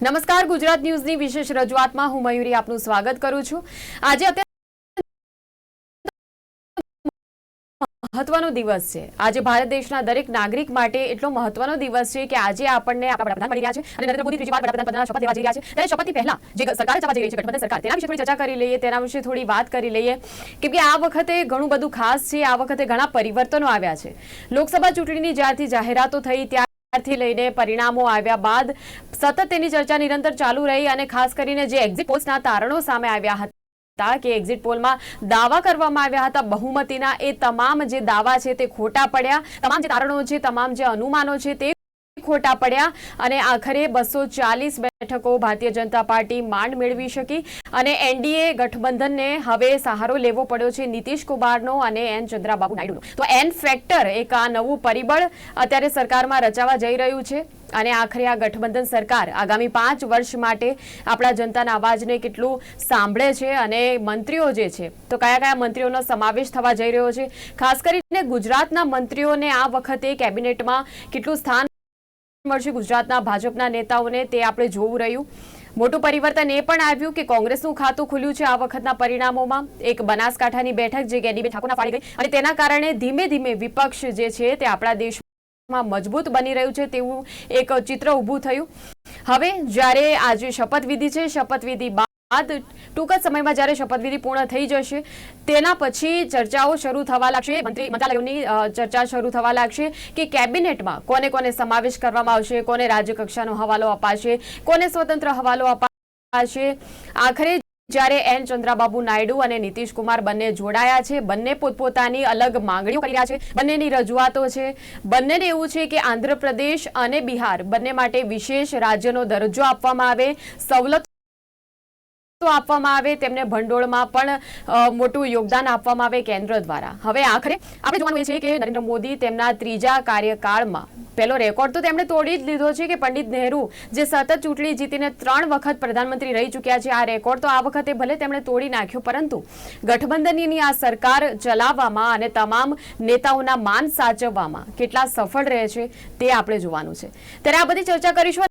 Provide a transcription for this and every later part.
નમસ્કાર, ગુજરાત ન્યૂઝની વિશેષ રજૂઆતમાં હું મયુરી આપનું સ્વાગત કરું છું। આજે મહત્વનો દિવસ છે। આજે ભારત દેશના દરેક નાગરિક માટે એટલો મહત્વનો દિવસ છે કે આજે આપણને આપણા વડાપ્રધાન મળી રહ્યા છે અને નરેન્દ્ર મોદી ત્રીજી વાર વડાપ્રધાન પદના શપથ લેવા જઈ રહ્યા છે। ત્યારે શપથથી પહેલા જે સરકાર જવા જઈ રહી છે, ગઠબંધન સરકાર, તેના વિશે થોડી ચર્ચા કરી લઈએ, તેના વિશે થોડી વાત કરી લઈએ, કેમ કે આ વખતે ઘણું બધું ખાસ છે। આ વખતે ઘણા પરિવર્તનો આવ્યા છે। લોકસભા ચૂંટણીની જ્યારથી જાહેરાતો થઈ ત્યારથી લઈને પરિણામો આવ્યા બાદ સતત તેની ચર્ચા નિરંતર ચાલુ રહી અને ખાસ કરીને જે એક્ઝિટ પોલ્સના તારણો સામે આવ્યા હતા કે એક્ઝિટ પોલમાં દાવા કરવામાં આવ્યા હતા બહુમતીના, એ તમામ જે દાવા છે તે ખોટા પડ્યા। તમામ જે તારણો છે, તમામ જે અનુમાનો છે તે ખોટા પડ્યા અને આખરે 240 બેઠકો ભારતીય જનતા પાર્ટી માંડ મેળવી શકી અને એનડીએ ગઠબંધનને હવે સહારો લેવો પડ્યો છે નીતિશ કુમારનો અને એન ચંદ્રાબાબુ નાયડુનો। તો એન ફેક્ટર, એક આ નવું પરિબળ અત્યારે સરકારમાં રચાવા જઈ રહ્યું છે અને આખરે આ ગઠબંધન સરકાર આગામી 5 વર્ષ માટે આપણા જનતાના અવાજને કેટલું સાંભળે છે અને મંત્રીઓ જે છે તો કયા કયા મંત્રીઓનો સમાવેશ થવા જઈ રહ્યો છે, ખાસ કરીને ગુજરાતના મંત્રીઓને આ વખતે કેબિનેટમાં કેટલું સ્થાન મળશે ગુજરાતના ભાજપના નેતાઓને, તે આપણે જોવું રહ્યું। મોટું પરિવર્તન એ પણ આવ્યું કે કોંગ્રેસનું ખાતું ખુલ્યું છે આ વખતના પરિણામોમાં। એક બનાસકાંઠાની બેઠક જે ગેનીબેન ઠાકોરના ફાળી ગઈ અને તેના કારણે ધીમે ધીમે વિપક્ષ જે છે તે આપણા દેશમાં મજબૂત બની રહ્યું છે તેવું એક ચિત્ર ઊભું થયું। હવે જ્યારે આજે શપથવિધિ છે, શપથવિધિ બાદ ટૂંક જ સમયમાં જ્યારે શપથવિધિ પૂર્ણ થઈ જશે તેના પછી ચર્ચાઓ શરૂ થવા લાગશે, મંત્રાલયોની ચર્ચા શરૂ થવા લાગશે કે કેબિનેટમાં કોને કોને સમાવેશ કરવામાં આવશે, કોને રાજ્ય કક્ષાનો હવાલો અપાશે, કોને સ્વતંત્ર હવાલો અપાશે। આખરે જ્યારે એન ચંદ્રાબાબુ નાયડુ અને નીતિશ કુમાર બંને જોડાયા છે, બંને પોતપોતાની અલગ માંગણીઓ કરી રહ્યા છે, બંનેની રજૂઆતો છે, બંનેને એવું છે કે આંધ્રપ્રદેશ અને બિહાર બંને માટે વિશેષ રાજ્યનો દરજ્જો આપવામાં આવે, સવલતો આપવામાં આવે, તેમને ભંડોળમાં પણ મોટું યોગદાન આપવામાં આવે કેન્દ્ર દ્વારા। હવે આખરે આપણે જોવાનું એ છે કે નરેન્દ્ર મોદી તેમના ત્રીજા કાર્યકાળમાં પહેલો રેકોર્ડ તો તેમણે તોડી જ લીધો છે કે પંડિત નહેરુ જે સતત ચૂંટણી જીતીને 3 વખત પ્રધાનમંત્રી રહી ચૂક્યા છે, આ રેકોર્ડ તો આ વખતે ભલે તેમણે તોડી નાખ્યો, પરંતુ ગઠબંધનની આ સરકાર ચલાવવામાં અને તમામ નેતાઓના માન સાચવવામાં કેટલા સફળ રહે છે તે આપણે જોવાનું છે। ત્યારે આ બધી ચર્ચા કરીશું।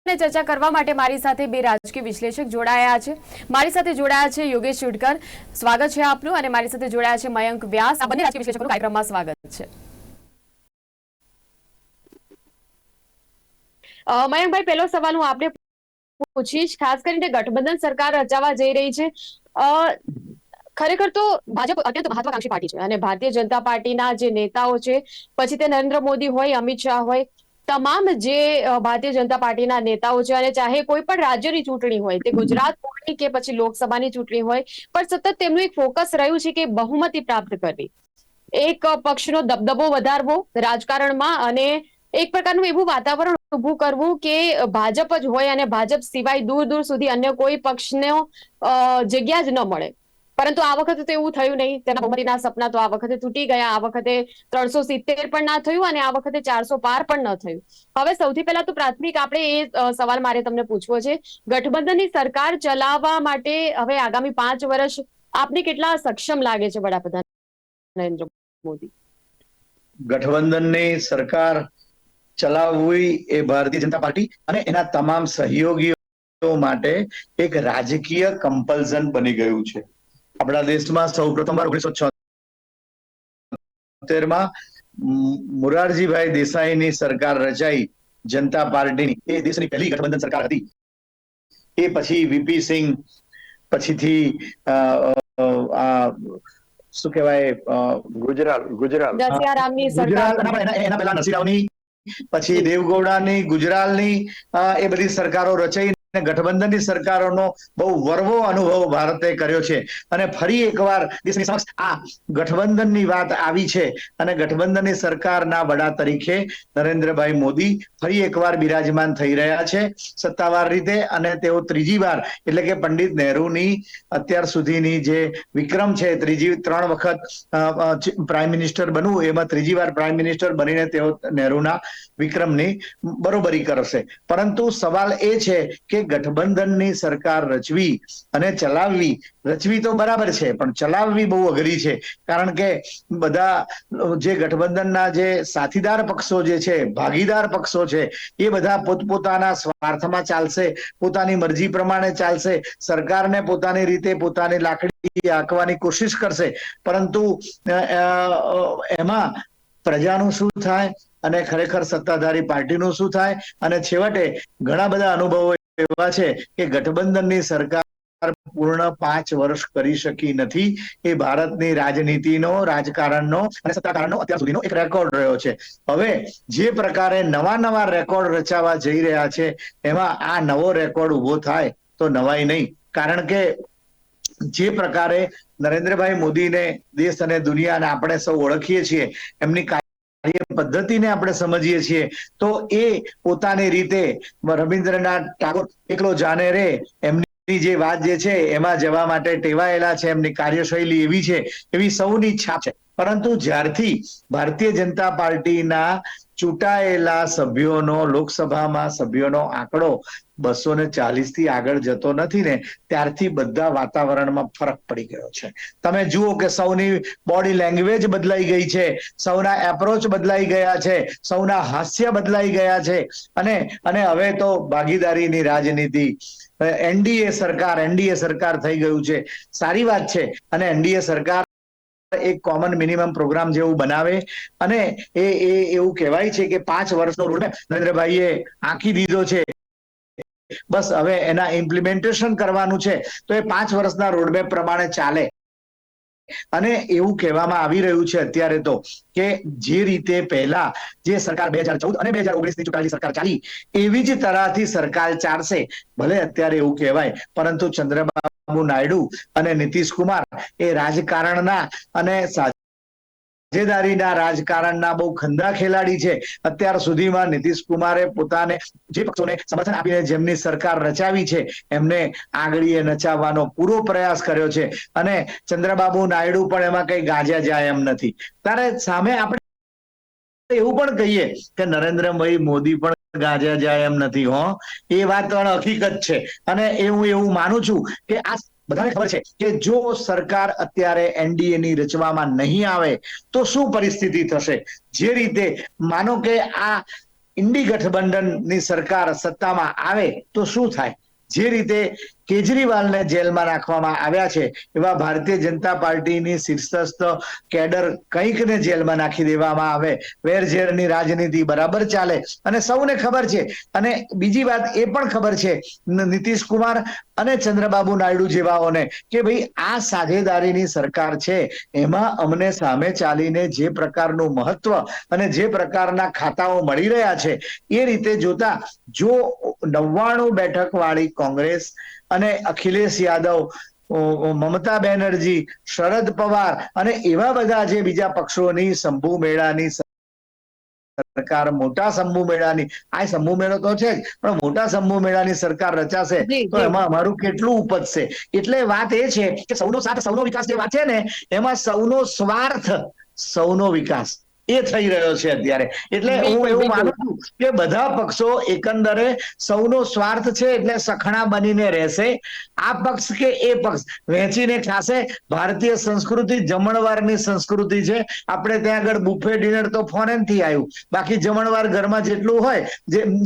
ચર્ચા કરવા માટે મારી સાથે બે રાજકીય વિશ્લેષક જોડાયા છે। મારી સાથે જોડાયા છે યોગેશ ચુડકર, સ્વાગત છે આપનું, અને મારી સાથે જોડાયા છે મયંક વ્યાસ। આ બંને રાજકીય વિશ્લેષકોનું કાર્યક્રમમાં સ્વાગત છે। મયંકભાઈ, પહેલો સવાલ હું આપને પૂછીશ, ખાસ કરીને ગઠબંધન સરકાર રચાવા જઈ રહી છે। ખરેખર તો ભાજપ અત્યંત મહત્વાકાંક્ષી પાર્ટી છે અને ભારતીય જનતા પાર્ટીના જે નેતાઓ છે, પછી તે નરેન્દ્ર મોદી હોય, અમિત શાહ હોય, તમામ જે ભારતીય જનતા પાર્ટીના નેતાઓ છે, અને ચાહે કોઈ પણ રાજ્યની ચૂંટણી હોય, તે ગુજરાત બોર્ડની કે પછી લોકસભાની ચૂંટણી હોય, પણ સતત તેમનું એક ફોકસ રહ્યું છે કે બહુમતી પ્રાપ્ત કરવી, એક પક્ષનો દબદબો વધારવો રાજકારણમાં અને એક પ્રકારનું એવું વાતાવરણ ઊભું કરવું કે ભાજપ જ હોય અને ભાજપ સિવાય દૂર દૂર સુધી અન્ય કોઈ પક્ષનો જગ્યા જ ન મળે। પરંતુ આ વખતે તો એવું થયું નહીં, તેના બહુમતીના સપના તો આ વખતે તૂટી ગયા। આ વખતે 370 પણ ના થયું અને આ વખતે 400 પાર પણ ન થયું। હવે સૌથી પહેલા તો પ્રાથમિક આપણે એ સવાલ મારે તમને પૂછવો છે, ગઠબંધનની સરકાર ચલાવવા માટે હવે આગામી 5 વર્ષ આપને કેટલા સક્ષમ લાગે છે વડાપ્રધાન નરેન્દ્ર મોદી? ગઠબંધનની સરકાર ચલાવવી એ ભારતીય જનતા પાર્ટી અને એના તમામ સહયોગીઓ માટે એક રાજકીય કમ્પલ્ઝન બની ગયું છે। આપણા દેશમાં સૌ પ્રથમવાર 1976માં મોરારજીભાઈ દેસાઈની સરકાર રચાઈ જનતા પાર્ટીની, એ દેશની પહેલી ગઠબંધન સરકાર હતી। એ પછી વીપી સિંહ, પછીથી શું કહેવાય, ગુજરાલ એના પહેલા નરસિંહરાવની, પછી દેવગૌડાની, ગુજરાલની, એ બધી સરકારો રચાઈ ગઠબંધનની સરકારોનો બહુ વર્વો અનુભવ ભારતે કર્યો છે અને ફરી એકવાર દેશની સમક્ષ આ ગઠબંધનની વાત આવી છે અને ગઠબંધનની સરકારના વડા તરીકે નરેન્દ્રભાઈ મોદી ફરી એકવાર બિરાજમાન થઈ રહ્યા છે સત્તાવાર રીતે, અને તેઓ ત્રીજી વાર, એટલે કે પંડિત નહેરુની અત્યાર સુધીની જે વિક્રમ છે, 3 વખત પ્રાઇમ મિનિસ્ટર બનવું, એમાં ત્રીજી વાર પ્રાઇમ મિનિસ્ટર બનીને તેઓ નહેરુના વિક્રમની બરોબરી કરશે। પરંતુ સવાલ એ છે કે ગઠબંધનની સરકાર રચવી તો બરાબર છે, પણ ચલાવવી બહુ અઘરી છે. કારણ કે બધા જે ગઠબંધનના જે સાથીદાર પક્ષો જે છે, ભાગીદાર પક્ષો છે, એ બધા પોતપોતાના સ્વાર્થમાં ચાલશે, પોતાની મરજી પ્રમાણે ચાલશે, સરકારને પોતાની રીતે પોતાની લાકડી હાંકવાની કોશિશ કરશે. પરંતુ એમાં પ્રજાનું શું થાય અને ખરેખર સત્તાધારી પાર્ટીનું શું થાય? અને છેવટે ઘણા બધા અનુભવો એવા છે કે ગઠબંધનની સરકાર પૂર્ણ 5 વર્ષ કરી શકી નથી. એ ભારતની રાજનીતિનો, રાજકારણનો અને સત્તાકારણનો અત્યાર સુધીનો એક રેકોર્ડ રહ્યો છે. હવે જે પ્રકારે નવા રેકોર્ડ રચાવા જઈ રહ્યા છે, એમાં આ નવો રેકોર્ડ ઉભો થાય તો નવાઈ નહીં. કારણ કે જે પ્રકારે નરેન્દ્રભાઈ મોદીને દેશ અને દુનિયાને આપણે સૌ ઓળખીએ છીએ, એમની કાર્ય પદ્ધતિને આપણે સમજીએ છીએ, તો એ પોતાની રીતે રવિન્દ્રનાથ ટાગોર એકલો જાને રે એમની જે વાત જે છે એમાં જવા માટે ટેવાયેલા છે. એમની કાર્યશૈલી એવી છે, એવી સૌની છાપ છે. પરંતુ જ્યારથી ભારતીય જનતા પાર્ટીના ચૂંટાયેલા સભ્યોનો, લોકસભામાં સભ્યોનો આંકડો 240 થી આગળ જતો નથી ને, ત્યારથી બધા વાતાવરણમાં ફરક પડી ગયો છે. તમે જુઓ કે સૌની બોડી લેંગ્વેજ બદલાઈ ગઈ છે, સૌના એપ્રોચ બદલાઈ ગયા છે, સૌના હાસ્ય બદલાઈ ગયા છે. અને હવે તો ભાગીદારીની રાજનીતિ, એનડીએ સરકાર થઈ ગયું છે. સારી વાત છે. અને એનડીએ સરકાર એક કોમન મિનિમમ પ્રોગ્રામ જેવું બનાવે અને એ એવું કહેવાય છે કે 5 વર્ષનો રોડમેપ નરેન્દ્રભાઈએ આંકી દીધો છે. બસ હવે એના ઇમ્પ્લિમેન્ટેશન કરવાનું છે. તો એ 5 વર્ષના રોડમેપ પ્રમાણે ચાલે. અને એવું કહેવામાં આવી રહ્યું છે અત્યારે તો કે જે રીતે પહેલા જે સરકાર 2014 અને 2019 ની ચૂંટાયેલી સરકાર ચાલી, એવી જ તરહથી સરકાર ચાલશે. ભલે અત્યારે એવું કહેવાય, પરંતુ ચંદ્રબાબુ નાયડુ અને નીતિશ કુમાર એ રાજકારણના અને સાझेदारीના રાજકારણના બહુ ખંદા ખેલાડી છે. અત્યાર સુધીમાં નીતિશ કુમારે પોતાને જે પક્ષોને સમર્થન આપીને જેમની સરકાર રચાવી છે, એમને આંગળીએ નચાવવાનો પૂરો પ્રયાસ કર્યો છે. અને ચંદ્રબાબુ નાયડુ પણ એમાં કઈ ગાજ્યા જાય એમ નથી. ત્યારે સામે આપણે એવું પણ કહીએ કે નરેન્દ્રભાઈ મોદી પણ ગાજ્યા જાય એમ નથી. એ વાત પણ હકીકત છે. અને હું એવું માનું છું કે આ બધાને ખબર છે કે જો સરકાર અત્યારે એનડીએ ની રચવામાં નહીં આવે તો શું પરિસ્થિતિ થશે. જે રીતે માનો કે આ ઇન્ડી ગઠબંધનની સરકાર સત્તામાં આવે તો શું થાય. જે રીતે કેજરીવાલને જેલમાં નાખવામાં આવ્યા છે, એવા ભારતીય જનતા પાર્ટીની શીર્ષસ્થ કેડર કંઈકને જેલમાં નાખી દેવામાં આવે, વેરઝેરની રાજનીતિ બરાબર ચાલે. અને સૌને ખબર છે. અને બીજી વાત એ પણ ખબર છે નીતિશ કુમાર અને ચંદ્રબાબુ નાયડુ જેવાઓને કે ભાઈ આ સાझेदारीની સરકાર છે, એમાં અમને સામે ચાલીને જે પ્રકારનું મહત્વ અને જે પ્રકારના ખાતાઓ મળી રહ્યા છે, એ રીતે જોતા જો 99 બેઠક વાળી કોંગ્રેસ અને અખિલેશ યાદવ, મમતા બેનર્જી, શરદ પવાર અને એવા બધા જે બીજા પક્ષોની શંભુ મેળાની સરકાર, મોટા શંભુ મેળાની, આ શંભુ મેળો તો છે જ, પણ મોટા શંભુ મેળાની સરકાર રચાશે તો એમાં અમારું કેટલું ઉપજશે. એટલે વાત એ છે કે સૌનો સાથ સૌનો વિકાસ જે વાત છે ને, એમાં સૌનો સ્વાર્થ સૌનો વિકાસ એ થઈ રહ્યો છે અત્યારે. એટલે હું એવું માનું છું કે બધા પક્ષો એકંદરે સૌનો સ્વાર્થ છે એટલે સખણા બનીને રહેશે. આ પક્ષ કે એ પક્ષ વહેંચીને ખાશે. ભારતીય સંસ્કૃતિ જમણવારની સંસ્કૃતિ છે. આપણે ત્યાં આગળ બુફે ડિનર તો ફોરેન થી આવ્યું, બાકી જમણવાર ઘરમાં જેટલું હોય,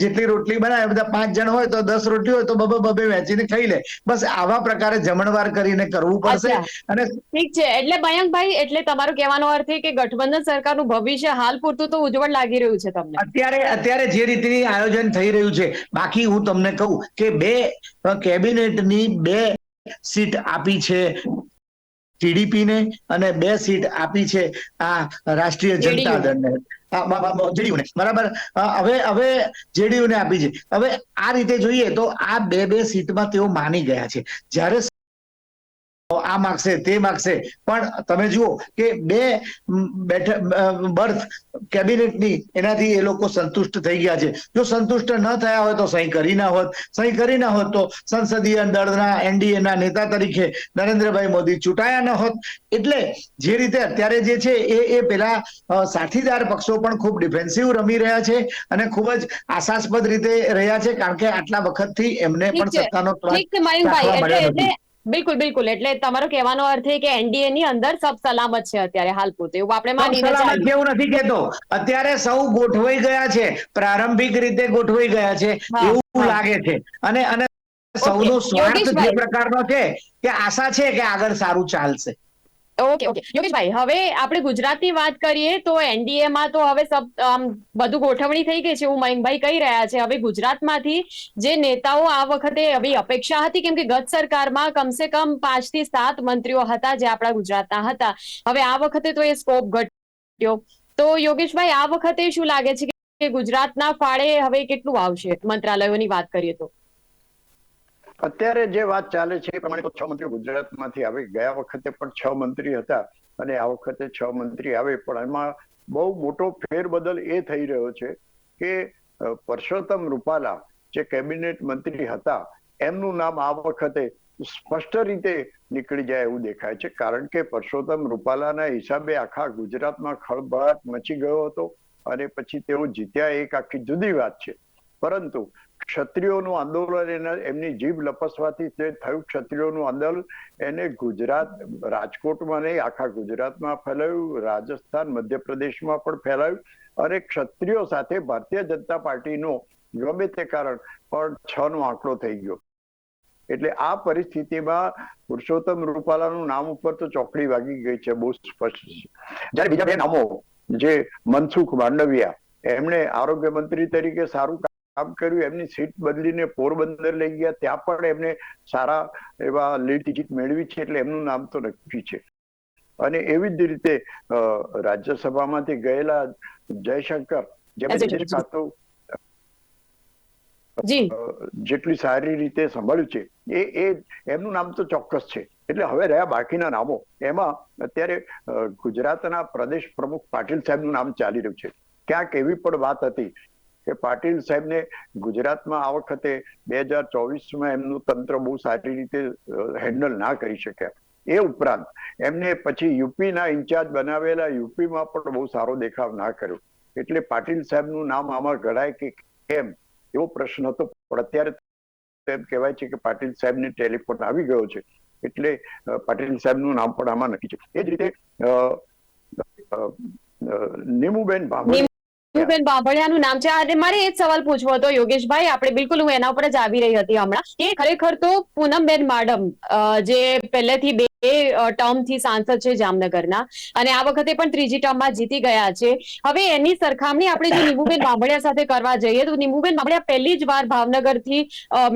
જેટલી રોટલી બનાવે, બધા 5 જણ હોય તો 10 રોટલી હોય તો બબે વહેંચીને ખાઈ લે. બસ આવા પ્રકારે જમણવાર કરીને કરવું પડશે. અને ઠીક છે. એટલે મયંકભાઈ, એટલે તમારો કહેવાનો અર્થ એ કે ગઠબંધન સરકારનું ભવિષ્ય હાલ પૂરતું તો ઉજ્જવળ લાગી રહ્યું છે તમને અત્યારે જે રીતની આયોજન થઈ રહ્યું છે. બાકી હું તમને કહું કે 2 કેબિનેટની 2 સીટ આપી છે ટીડીપી ને અને 2 સીટ આપી છે આ રાષ્ટ્રીય જનતા દળને, જેડીયુ ને. બરાબર. હવે જેડીયુ ને આપી છે. હવે આ રીતે જોઈએ તો આ 2 સીટમાં તેઓ માની ગયા છે. જ્યારે આ માગશે તે માગશે, પણ તમે જુઓ કે બે બર્થ કેબિનેટની એનાથી એ લોકો સંતુષ્ટ થઈ ગયા છે. જો સંતુષ્ટ ન થયા હોય તો સહી કરી ના હોત તો સંસદીય દળના એનડીએના નેતા તરીકે નરેન્દ્રભાઈ મોદી ચૂંટાયા ન હોત. એટલે જે રીતે અત્યારે જે છે એ પેલા સાથીદાર પક્ષો પણ ખૂબ ડિફેન્સિવ રમી રહ્યા છે અને ખૂબ જ આશાસ્પદ રીતે રહ્યા છે, કારણ કે આટલા વખતથી એમને ઠીક પણ છે, સત્તાનો ઠીક છે મયંકભાઈ, એટલે બિલકુલ બિલકુલ, એટલે તમારો કહેવાનો અર્થ એ કે એનડીએ ની અંદર સબ સલામત છે અત્યારે હાલ પૂરતું, એવું આપણે માનીને સલામત ચાલીએ. કેવું નથી કેતો, અત્યારે સૌ ગોઠવાઈ ગયા છે, પ્રારંભિક રીતે ગોઠવાઈ ગયા છે હા એવું હા, લાગે છે. અને ઓકે સૌનો સ્વાર્થ જે યોગેશભાઈ, પ્રકારનો છે કે આશા છે કે આગળ સારું ચાલશે. ઓકે ઓકે યોગેશભાઈ, હવે આપણે ગુજરાતની વાત કરીએ તો એનડીએ માં તો હવે બધું ગોઠવણી થઈ ગઈ છે એવું મયંકભાઈ કહી રહ્યા છે. હવે ગુજરાતમાંથી જે નેતાઓ આ વખતે એવી અપેક્ષા હતી, કેમ કે ગત સરકારમાં કમસે કમ 5 થી 7 મંત્રીઓ હતા જે આપણા ગુજરાતના હતા. હવે આ વખતે તો એ સ્કોપ ઘટ્યો. તો યોગેશભાઈ, આ વખતે શું લાગે છે કે ગુજરાતના ફાળે હવે કેટલું આવશે મંત્રાલયોની વાત કરીએ તો? અત્યારે જે વાત ચાલે છે એ પ્રમાણે તો 6 મંત્રીઓ ગુજરાતમાંથી આવે. ગયા વખતે પણ 6 મંત્રી હતા અને આ વખતે 6 મંત્રી આવે, પણ એમાં બહુ મોટો ફેરબદલ એ થઈ રહ્યો છે કે પરસોત્તમ રૂપાલા જે કેબિનેટ મંત્રી હતા એમનું નામ આ વખતે સ્પષ્ટ રીતે નીકળી જાય એવું દેખાય છે, કારણ કે પરસોત્તમ રૂપાલાના હિસાબે આખા ગુજરાતમાં ખળભળાટ મચી ગયો હતો અને પછી તેઓ જીત્યા, એક આખી જુદી વાત છે. પરંતુ ક્ષત્રિયોનું આંદોલન એમની જીભ લપસવાથી જે થયું, ક્ષત્રિયોનું આંદોલન એને ગુજરાત, રાજકોટમાં નહીં આખા ગુજરાતમાં ફેલાયું, રાજસ્થાન, મધ્યપ્રદેશમાં પણ ફેલાયું અને ક્ષત્રિયો સાથે ભારતીય જનતા પાર્ટીનો ગમે તે કારણ પણ 6 નો આંકડો થઈ ગયો. એટલે આ પરિસ્થિતિમાં પુરુષોત્તમ રૂપાલાનું નામ ઉપર તો ચોકડી વાગી ગઈ છે, બહુ સ્પષ્ટ છે. જ્યારે બીજા બે નામો, જે મનસુખ માંડવિયા, એમણે આરોગ્ય મંત્રી તરીકે સારું કામ કર્યું, એમની સીટ બદલીને પોરબંદર લઈ ગયા, ત્યાં પણ એમને સારા એવા લીડ ટિકિટ મેળવી છે, એટલે એમનું નામ તો નક્કી છે. અને એવી જ રીતે રાજ્યસભામાંથી ગયેલા જયશંકર, જેમણે ખાતું જેટલી સારી રીતે સંભાળ્યું છે એ એમનું નામ તો ચોક્કસ છે. એટલે હવે રહ્યા બાકીના નામો, એમાં અત્યારે ગુજરાતના પ્રદેશ પ્રમુખ પાટીલ સાહેબનું નામ ચાલી રહ્યું છે. ક્યાંક એવી પણ વાત હતી કે પાટીલ સાહેબને ગુજરાતમાં આ વખતે 2024માં એમનું તંત્ર બહુ સારી રીતે હેન્ડલ ના કરી શક્યા. એ ઉપરાંત એમને પછી યુપીના ઇન્ચાર્જ બનાવેલા, યુપીમાં પણ બહુ સારો દેખાવ ના કર્યો. એટલે પાટીલ સાહેબનું નામ આમાં ગણાય કે કેમ એવો પ્રશ્ન હતો, પણ અત્યારે એમ કહેવાય છે કે પાટીલ સાહેબને ટેલિફોન આવી ગયો છે, એટલે પાટીલ સાહેબનું નામ પણ આમાં નક્કી છે. એ જ રીતે નીમુબેન બાંભણિયાનું નામ છે. અને મારે એ જ સવાલ પૂછવો હતો યોગેશભાઈ, આપણે બિલકુલ હું એના ઉપર જ આવી રહી હતી હમણાં, કે ખરેખર તો પૂનમબેન માડમ જે પહેલેથી 2 ટર્મથી સાંસદ છે જામનગરના અને આ વખતે પણ 3જી ટર્મમાં જીતી ગયા છે, હવે એની સરખામણી આપણે જો નીમુબેન બાંભણિયા સાથે કરવા જઈએ તો નીમુબેન બાંભણિયા પહેલી જ વાર ભાવનગરથી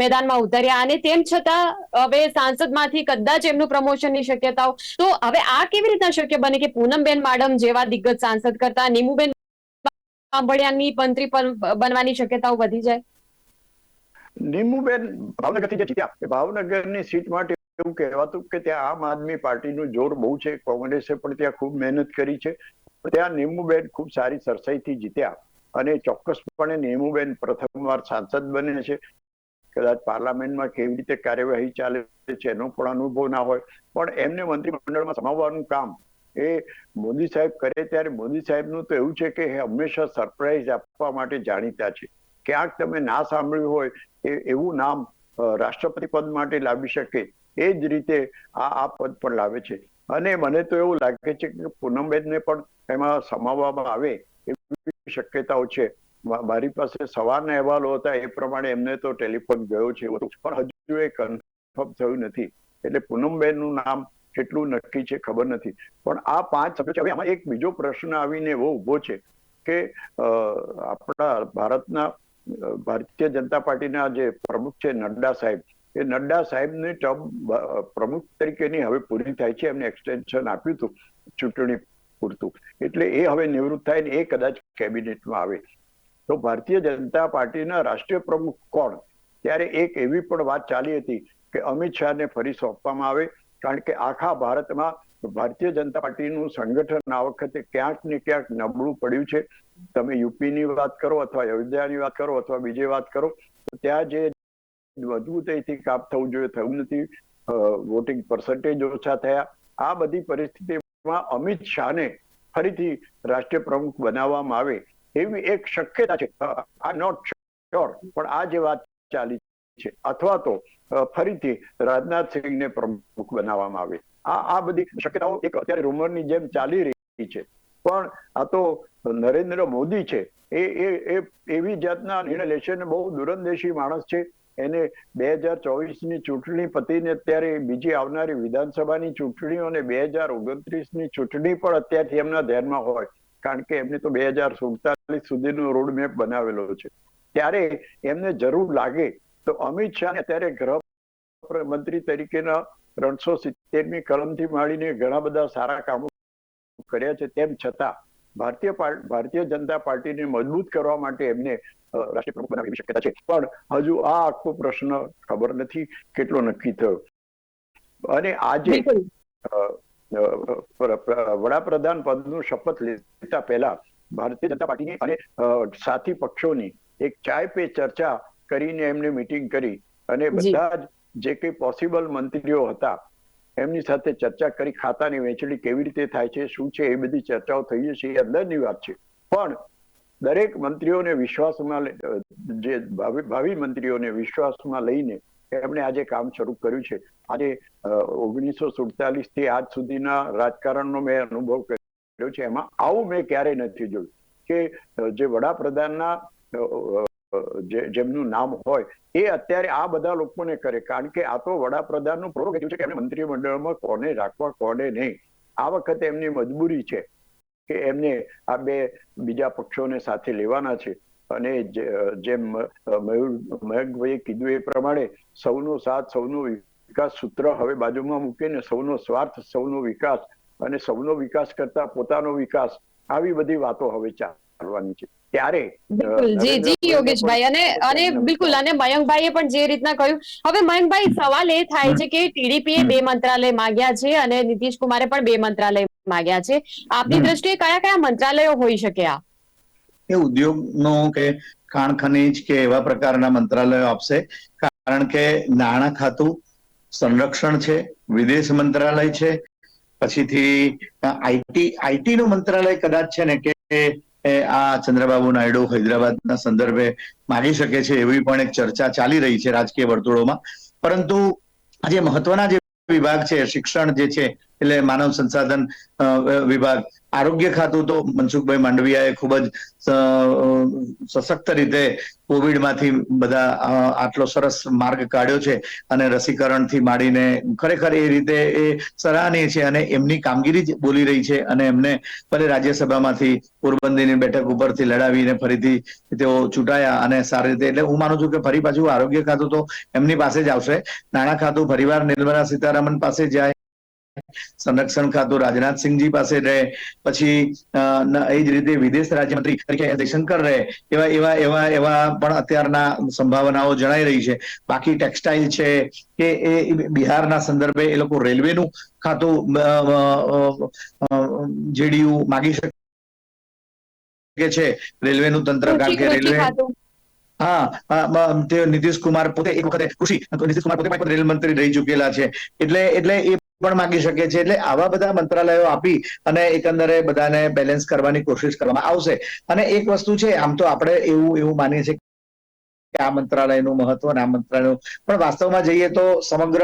મેદાનમાં ઉતર્યા અને તેમ છતાં હવે સાંસદમાંથી કદાચ એમનું પ્રમોશનની શક્યતાઓ, તો હવે આ કેવી રીતના શક્ય બને કે પૂનમબેન માડમ જેવા દિગ્ગજ સાંસદ કરતા નીમુબેન બાંભણિયાની મંત્રી બનવાની શક્યતાઓ વધી જાય? નીમુબેન ભાવનગરથી જે જીત્યા, ભાવનગરની સીટ માટે એવું કહેવાતું કે ત્યાં આમ આદમી પાર્ટીનું જોર બહુ છે, કોંગ્રેસે પણ ત્યાં ખૂબ મહેનત કરી છે, ત્યાં નીમુબેન ખૂબ સારી સરસાઈથી જીત્યા અને ચોક્કસપણે નીમુબેન પ્રથમવાર સાંસદ બને છે. કદાચ પાર્લામેન્ટમાં કેવી રીતે કાર્યવાહી ચાલે છે એનો પણ અનુભવ ના હોય, પણ એમને મંત્રીમંડળમાં સમાવવાનું કામ એ મોદી સાહેબ કરે ત્યારે મોદી સાહેબનું તો એવું છે કે એ હંમેશા સરપ્રાઈઝ આપવા માટે જાણીતા છે. ક્યાંક તમે ના સાંભળ્યું હોય એવું નામ રાષ્ટ્રપતિ પદ માટે લાવી શકે, એ જ રીતે આ પદ પણ લાવે છે. અને મને તો એવું લાગે છે કે પૂનમબેનને પણ એમાં સમાવવામાં આવે એવી શક્યતાઓ છે. મારી પાસે સવારના અહેવાલો હતા એ પ્રમાણે એમને તો ટેલિફોન ગયો છે, પણ હજુ એ કન્ફર્મ થયું નથી. એટલે પૂનમબેનનું નામ કેટલું નક્કી છે ખબર નથી. પણ આ 5 સભ્યો છે. હવે આમાં એક બીજો પ્રશ્ન આવીને એવો ઉભો છે કે આપણા ભારતીય જનતા પાર્ટીના જે પ્રમુખ છે નડ્ડા સાહેબ, એ નડ્ડા સાહેબની ટર્મ પ્રમુખ તરીકેની હવે પૂરી થાય છે. એમને એક્સટેન્શન આપ્યું હતું ચૂંટણી પૂરતું, એટલે એ હવે નિવૃત્ત થાય ને એ કદાચ કેબિનેટમાં આવે તો ભારતીય જનતા પાર્ટીના રાષ્ટ્રીય પ્રમુખ કોણ? ત્યારે એક એવી પણ વાત ચાલી હતી કે અમિત શાહને ફરી સોંપવામાં આવે કારણ કે આખા ભારતમાં ભારતીય જનતા પાર્ટીનું સંગઠન આ વખતે ક્યાંક ને ક્યાંક નબળું પડ્યું છે. તમે યુપીની વાત કરો અથવા અયોધ્યાની વાત કરો અથવા બીજી વાત કરો, ત્યાં જે મજબૂતાઈથી કામ થવું જોઈએ થયું નથી. વોટિંગ પર્સન્ટેજ ઓછા થયા. આ બધી પરિસ્થિતિમાં અમિત શાહને ફરીથી રાષ્ટ્રીય પ્રમુખ બનાવવામાં આવે એવી એક શક્યતા છે. આઈ નોટ શ્યોર, પણ આ જે વાત ચાલી છે, અથવા તો ફરીથી રાજનાથ સિંહને પ્રમુખ બનાવવામાં આવે, આ બધી શક્યતાઓ એક અત્યારે રૂમરની જેમ ચાલી રહી છે. પણ આ તો નરેન્દ્ર મોદી છે, એ એવી જાતના નિર્ણય લેશે ને બહુ દૂરંદેશી માણસ છે. એને 2024ની ચૂંટણી પતીને અત્યારે બીજી આવનારી વિધાનસભાની ચૂંટણીઓ અને 2029ની ચૂંટણી પણ અત્યારથી એમના ધ્યાનમાં હોય, કારણ કે એમને તો 2047 સુધીનો રોડ મેપ બનાવેલો છે. ત્યારે એમને જરૂર લાગે તો અમિત શાહ અત્યારે ગૃહ મંત્રી તરીકેના 370મી કલમથી માંડીને ઘણા બધા સારા કામો કર્યા છે. તેમ છતાં ભારતીય જનતા પાર્ટીને મજબૂત કરવા માટે એમને રાષ્ટ્રીય પ્રમુખ બનાવવાની શક્યતા છે. પણ હજુ આ આખો પ્રશ્ન ખબર નથી કેટલો નક્કી થયો. અને આજે વડાપ્રધાન પદનું શપથ લેતા પહેલા ભારતીય જનતા પાર્ટીની અને સાથી પક્ષોની એક ચાય પે ચર્ચા કરીને એમને મીટિંગ કરી અને બધા જ જે કઈ પોસિબલ મંત્રીઓ હતા એમની સાથે ચર્ચા કરી. ખાતાની વહેંચણી કેવી રીતે થાય છે, શું છે, એ બધી ચર્ચાઓ થઈ છે. એ અંદરની વાત છે. પણ દરેક મંત્રીઓને વિશ્વાસમાં જે ભાવિ મંત્રીઓને વિશ્વાસમાં લઈને એમણે આજે કામ શરૂ કર્યું છે. આજે 1947 થી આજ સુધીના રાજકારણનો મેં અનુભવ કર્યો છે. એમાં આવું મેં ક્યારેય નથી જોયું કે જે વડાપ્રધાનના જેમનું નામ હોય એ અત્યારે આ બધા લોકોને કરે, કારણ કે આ તો વડાપ્રધાનનું પ્રોરોગેટિવ છે કે એમને મંત્રીમંડળમાં કોને રાખવા કોને નહીં. આ વખતે એમની મજબૂરી છે કે એમને આ બે બીજા પક્ષોને સાથે લેવાના છે. અને જેમ મયંકભાઈએ કીધું એ પ્રમાણે સૌનો સાથ સૌનો વિકાસ સૂત્ર હવે બાજુમાં મૂકીને સૌનો સ્વાર્થ સૌનો વિકાસ અને સૌનો વિકાસ કરતા પોતાનો વિકાસ, આવી બધી વાતો હવે ચાલવાની છે. ત્યારે બિલકુલ જી યોગેશભાઈ, અને બિલકુલ, અને મયંકભાઈએ પણ જે રીતના કહ્યું. હવે મયંકભાઈ, સવાલ એ થાય છે કે ટીડીપીએ 2 મંત્રાલય માંગ્યા છે અને નીતિશ કુમારે પણ 2 મંત્રાલય માંગ્યા છે. આપની દ્રષ્ટિએ કયા કયા મંત્રાલયો હોઈ શકે? એ ઉદ્યોગનો કે ખાણ ખનીજ કે એવા પ્રકારના મંત્રાલયો આપશે, કારણ કે નાણાં ખાતું, સંરક્ષણ છે, વિદેશ મંત્રાલય છે, પછીથી આઈટી નું મંત્રાલય કદાચ છે ને કે આ ચંદ્રબાબુ નાયડુ હૈદરાબાદના સંદર્ભે માગી શકે છે, એવી પણ એક ચર્ચા ચાલી રહી છે રાજકીય વર્તુળોમાં. પરંતુ આજે મહત્વના જે વિભાગ છે, શિક્ષણ જે છે એટલે માનવ સંસાધન વિભાગ, આરોગ્ય ખાતું તો મનસુખભાઈ માંડવિયાએ ખૂબ જ સશક્ત રીતે કોવિડમાંથી બધા આટલો સરસ માર્ગ કાઢ્યો છે અને રસીકરણથી માંડીને ખરેખર એ રીતે એ સરાહનીય છે અને એમની કામગીરી જ બોલી રહી છે. અને એમને ભલે રાજ્યસભામાંથી પોરબંદરની બેઠક ઉપરથી લડાવીને ફરીથી તેઓ ચૂંટાયા અને સારી રીતે, એટલે હું માનું છું કે ફરી પાછું આરોગ્ય ખાતું તો એમની પાસે જ આવશે. નાણાં ખાતું ફરીવાર નિર્મલા સીતારામન પાસે જાય, સંરક્ષણ ખાતું રાજનાથસિંહજી પાસે રહે, પછી એ જ રીતે વિદેશ રાજ્યમંત્રી તરીકે જયશંકર રહે, એવા પણ અત્યારના સંભાવનાઓ જણાઈ રહી છે. બાકી ટેક્સટાઇલ છે કે એ બિહારના સંદર્ભે એ લોકો રેલવેનું ખાતું જેડીયુ માગી શકે છે, રેલવેનું તંત્ર, કારણ કે રેલવે તે નીતિશ કુમાર પોતે એક વખતે નીતિશ કુમાર પોતે પણ રેલ મંત્રી રહી ચુકેલા છે, એટલે એ પણ માંગી શકે છે. એટલે આવા બધા મંત્રાલયો આપી અને એકંદરે બધાને બેલેન્સ કરવાની કોશિશ કરવામાં આવશે. અને એક વસ્તુ છે, આમ તો આપણે એવું માનીએ છીએ કે આ મંત્રાલયનું મહત્વ અને આ મંત્રાલયનું, પણ વાસ્તવમાં જઈએ તો સમગ્ર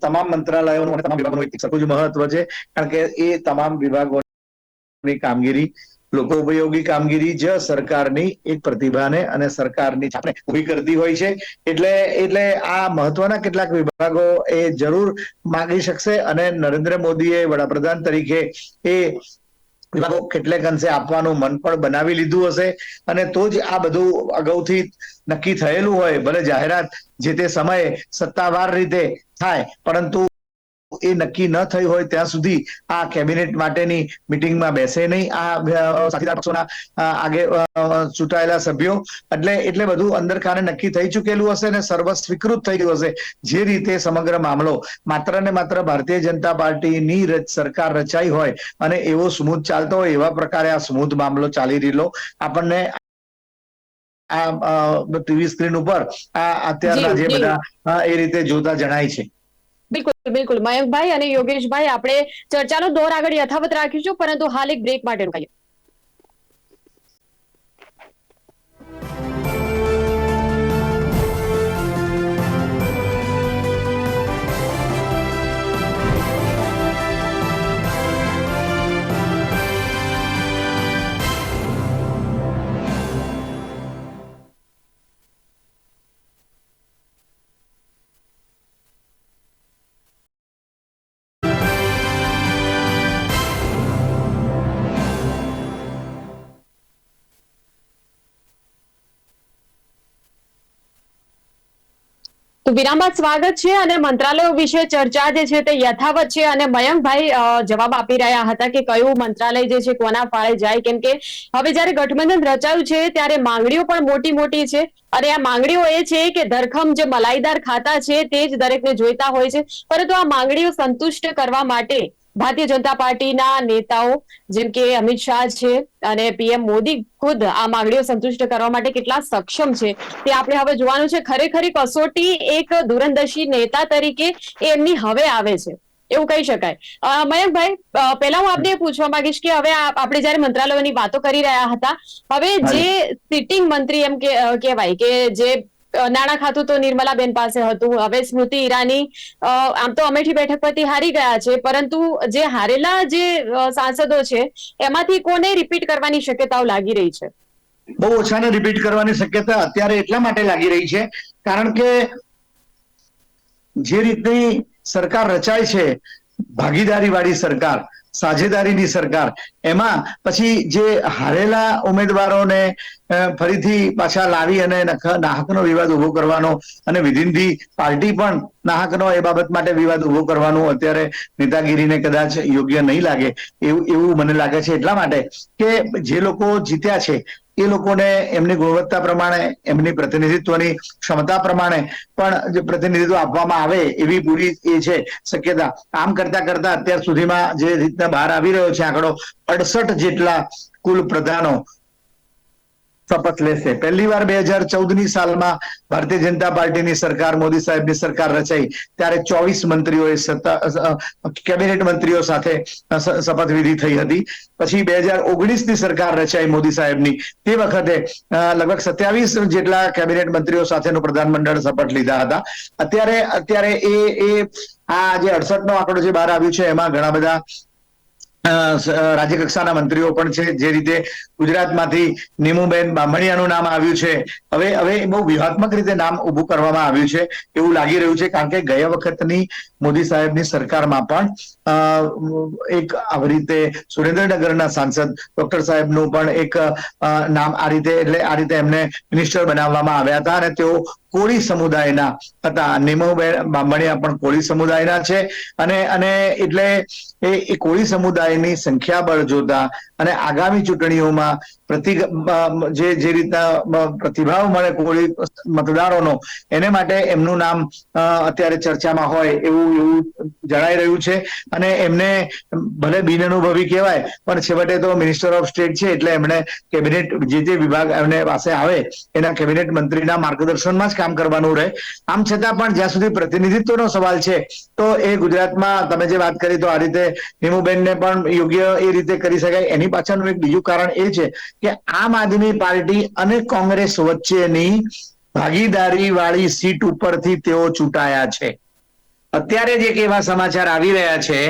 તમામ મંત્રાલયોનું અને તમામ વિભાગોનું એક સરખું જ મહત્વ છે, કારણ કે એ તમામ વિભાગોની કામગીરી, લોકો ઉપયોગી કામગીરી જ સરકારની એક પ્રતિભાને અને સરકારની છાપને ઉભી કરતી હોય છે. એટલે આ મહત્વના કેટલાક વિભાગો એ જરૂર માંગી શકશે અને નરેન્દ્ર મોદીએ વડાપ્રધાન તરીકે એ વિભાગો કેટલેક અંશે આપવાનું મન પણ બનાવી લીધું હશે. અને તો જ આ બધું અગાઉથી નક્કી થયેલું હોય, ભલે જાહેરાત જે તે સમયે સત્તાવાર રીતે થાય, પરંતુ એ નક્કી ન થઈ હોય ત્યાં સુધી આ કેબિનેટ માટેની મિટિંગમાં બેસે નહીં આ સાથીદાર પક્ષોના આગે ચૂંટાયેલા સભ્યો. એટલે બધું અંદર ખાને નક્કી થઈ ચૂકેલું હશે ને સર્વ સ્વીકૃત થઈ ગયું હશે. જે રીતે સમગ્ર મામલો માત્ર ને માત્ર ભારતીય જનતા પાર્ટીની સરકાર રચાઈ હોય અને એવો સ્મૂથ ચાલતો હોય એવા પ્રકારે આ સ્મૂથ મામલો ચાલી રહેલો આપણને આ ટીવી સ્ક્રીન ઉપર આ અત્યારના જે બધા એ રીતે જોતા જણાય છે. બિલકુલ બિલકુલ મયંકભાઈ અને યોગેશભાઈ, આપણે ચર્ચાનો દોર આગળ યથાવત રાખીશું, પરંતુ હાલ એક બ્રેક માટે રોકાઈએ. તો વિરામ બાદ સ્વાગત છે અને મંત્રાલયો વિશે ચર્ચા જે છે તે યથાવત છે અને મયંકભાઈ જવાબ આપી રહ્યા હતા કે કયું મંત્રાલય જે છે કોના ફાળે જાય, કેમ કે હવે જયારે ગઠબંધન રચાયું છે ત્યારે માંગણીઓ પણ મોટી મોટી છે અને આ માંગણીઓ એ છે કે ધરખમ જે મલાઈદાર ખાતા છે તે જ દરેકને જોઈતા હોય છે, પરંતુ આ માંગણીઓ સંતુષ્ટ કરવા માટે ભારતીય જનતા પાર્ટીના નેતાઓ જેમ કે અમિત શાહ છે અને પીએમ મોદી ખુદ આ માંગણીઓ સંતુષ્ટ કરવા માટે કેટલા સક્ષમ છે તે આપણે હવે જોવાનું છે. ખરેખરી કસોટી એક દૂરંદર્શી નેતા તરીકે એમની હવે આવે છે એવું કહી શકાય. મયંકભાઈ, પહેલા હું આપને પૂછવા માંગીશ કે હવે આપણે જયારે મંત્રાલયોની વાતો કરી રહ્યા હતા, હવે જે સિટિંગ મંત્રી એમ કહેવાય કે જે નાણાં ખાતું તો નિર્મલાબેન પાસે હતું, હવે સ્મૃતિ ઈરાની આમ તો અમેઠી બેઠક પરથી હારી ગયા છે, પરંતુ જે હારેલા જે સાંસદો છે એમાંથી કોને રિપીટ કરવાની શક્યતાઓ લાગી રહી છે? બહુ ઓછાને રિપીટ કરવાની શક્યતા અત્યારે એટલા માટે લાગી રહી છે કારણ કે જે રીતની સરકાર રચાય છે, ભાગીદારી વાળી સરકાર, સાझेदारीની સરકાર, એમાં પછી જે હારેલા ઉમેદવારોને ફરીથી પાછા લાવી અને નાહકનો વિવાદ ઉભો કરવાનો અને વિધિન ધી પાર્ટી પણ નાહકનો એ બાબત માટે વિવાદ ઉભો કરવાનું અત્યારે નેતાગીરીને કદાચ યોગ્ય નહીં લાગે એવું મને લાગે છે. એટલા માટે કે જે લોકો જીત્યા છે એ લોકોને એમની ગુણવત્તા પ્રમાણે, એમની પ્રતિનિધિત્વની ક્ષમતા પ્રમાણે પણ જે પ્રતિનિધિત્વ આપવામાં આવે એવી પૂરી એ છે શક્યતા. આમ કરતા કરતા અત્યાર સુધીમાં જે રીતના બહાર આવી રહ્યો છે આંકડો, 68 જેટલા કુલ પ્રધાનો શપથ લેશે. પહેલી વાર 2014ની સાલમાં ભારતીય જનતા પાર્ટીની સરકાર, મોદી સાહેબની સરકાર રચાઈ ત્યારે 24 મંત્રીઓએ કેબિનેટ મંત્રીઓ સાથે શપથવિધિ થઈ હતી. પછી 2019ની સરકાર રચાઈ મોદી સાહેબની, તે વખતે લગભગ 27 જેટલા કેબિનેટ મંત્રીઓ સાથેનું પ્રધાનમંડળ શપથ લીધા હતા. અત્યારે આ જે 68 નો આંકડો જે બહાર આવ્યું છે એમાં ઘણા બધા રાજ્ય કક્ષાના મંત્રીઓ પણ છે. જે રીતે ગુજરાતમાંથી નીમુબેન બામણિયાનું નામ આવ્યું છે, હવે બહુ વ્યૂહાત્મક રીતે નામ ઉભું કરવામાં આવ્યું છે એવું લાગી રહ્યું છે, કારણ કે ગયા વખતની મોદી સાહેબની સરકારમાં પણ એક આવી રીતે સુરેન્દ્રનગરના સાંસદ ડોક્ટર સાહેબનું પણ એક નામ આ રીતે એમને મિનિસ્ટર બનાવવામાં આવ્યા હતા અને તેઓ કોળી સમુદાયના હતા. નીમુબેન બામણિયા પણ કોળી સમુદાયના છે અને એટલે એ કોળી સમુદાયની સંખ્યાબળ જોતા અને આગામી ચૂંટણીઓમાં જે રીતના પ્રતિભાવ મળે કોળી મતદારોનો, એને માટે એમનું નામ અત્યારે ચર્ચામાં હોય એવું જણાઈ રહ્યું છે. અને એમને ભલે બિનઅનુભવી કહેવાય પણ છેવટે તો મિનિસ્ટર ઓફ સ્ટેટ છે, એટલે એમણે કેબિનેટ જે વિભાગ એમને પાસે આવે એના કેબિનેટ મંત્રીના માર્ગદર્શનમાં જ કામ કરવાનું રહે. આમ છતાં પણ જ્યાં સુધી પ્રતિનિધિત્વનો સવાલ છે તો એ ગુજરાતમાં તમે જે વાત કરી તો આ રીતે નીમુબેનને પણ યોગ્ય એ રીતે કરી શકાય. એની પાછળનું એક બીજું કારણ એ છે કે આમ આદમી પાર્ટી અને કોંગ્રેસ વચ્ચેની ભાગીદારી વાળી સીટ ઉપરથી તેઓ ચૂંટાયા છે. અત્યારે જ એક એવા સમાચાર આવી રહ્યા છે